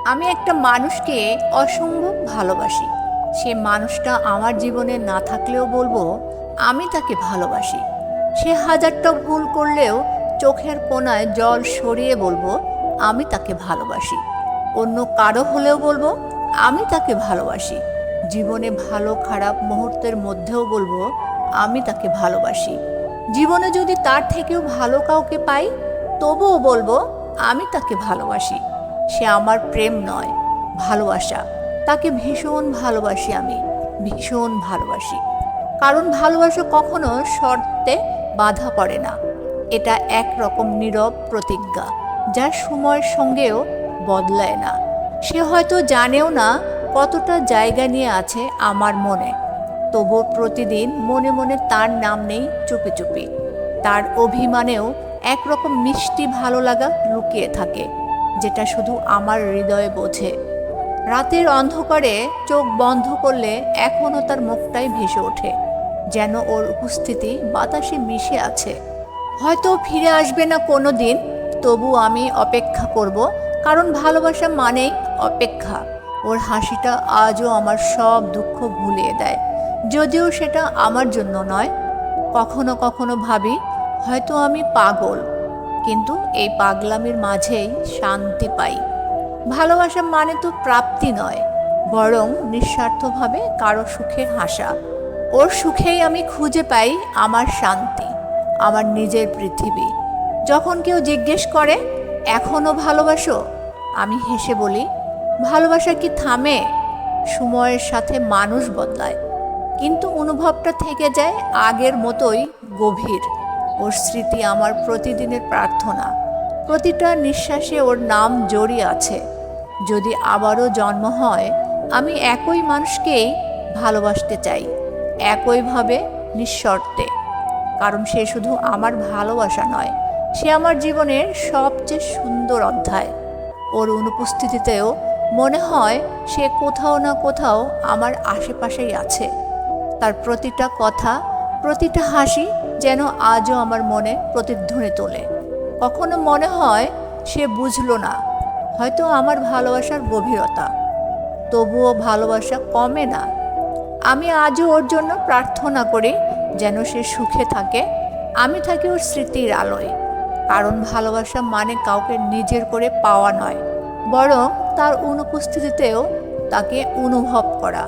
আমি একটা মানুষকে অসম্ভব ভালোবাসি। সে মানুষটা আমার জীবনে না থাকলেও বলবো আমি তাকে ভালোবাসি। সে হাজারটা ভুল করলেও চোখের কোণায় জল সরিয়ে বলবো আমি তাকে ভালোবাসি। অন্য কারো হলেও বলবো আমি তাকে ভালোবাসি। জীবনে ভালো খারাপ মুহূর্তের মধ্যেও বলবো আমি তাকে ভালোবাসি। জীবনে যদি তার থেকেও ভালো কাউকে পাই তবুও বলবো আমি তাকে ভালোবাসি। সে আমার প্রেম নয়, ভালোবাসা। তাকে ভীষণ ভালোবাসি, আমি ভীষণ ভালোবাসি। কারণ ভালোবাসা কখনো শর্তে বাধা পড়ে না। এটা একরকম নীরব প্রতিজ্ঞা, যা সময়ের সঙ্গেও বদলায় না। সে হয়তো জানেও না কতটা জায়গা নিয়ে আছে আমার মনে, তবুও প্রতিদিন মনে মনে তার নাম নেই চুপি চুপি। তার অভিমানেও একরকম মিষ্টি ভালো লাগা লুকিয়ে থাকে, যেটা শুধু আমার হৃদয়ে বোঝে। রাতের অন্ধকারে চোখ বন্ধ করলে এখনও তার মুখটাই ভেসে ওঠে, যেন ওর উপস্থিতি বাতাসে মিশে আছে। হয়তো ফিরে আসবে না কোনো দিন, তবু আমি অপেক্ষা করব, কারণ ভালোবাসা মানেই অপেক্ষা। ওর হাসিটা আজও আমার সব দুঃখ ভুলিয়ে দেয়, যদিও সেটা আমার জন্য নয়। কখনো কখনো ভাবি হয়তো আমি পাগল, কিন্তু এই পাগলামির মাঝেই শান্তি পাই। ভালোবাসা মানে তো প্রাপ্তি নয়, বরং নিঃস্বার্থভাবে কারো সুখে হাসা। ওর সুখেই আমি খুঁজে পাই আমার শান্তি, আমার নিজের পৃথিবী। যখন কেউ জিজ্ঞেস করে এখনো ভালোবাসো, আমি হেসে বলি ভালোবাসা কি থামে? সময়ের সাথে মানুষ বদলায়, কিন্তু অনুভবটা থেকে যায় আগের মতোই গভীর। ওর স্মৃতি আমার প্রতিদিনের প্রার্থনা, প্রতিটা নিঃশ্বাসে ওর নাম জড়িয়ে আছে। যদি আবারও জন্ম হয়, আমি একই মানুষকেই ভালোবাসতে চাই, একইভাবে, নিঃশর্তে। কারণ সে শুধু আমার ভালোবাসা নয়, সে আমার জীবনের সবচেয়ে সুন্দর অধ্যায়। ওর অনুপস্থিতিতেও মনে হয় সে কোথাও না কোথাও আমার আশেপাশেই আছে। তার প্রতিটা কথা, প্রতিটা হাসি যেন আজও আমার মনে প্রতিধ্বনি তোলে। কখনো মনে হয় সে বুঝলো না হয়তো আমার ভালোবাসার গভীরতা, তবুও ভালোবাসা কমে না। আমি আজও ওর জন্য প্রার্থনা করি যেন সে সুখে থাকে, আমি থাকি ওর স্মৃতির আলোয়। কারণ ভালোবাসা মানে কাউকে নিজের করে পাওয়া নয়, বরং তার অনুপস্থিতিতেও তাকে অনুভব করা।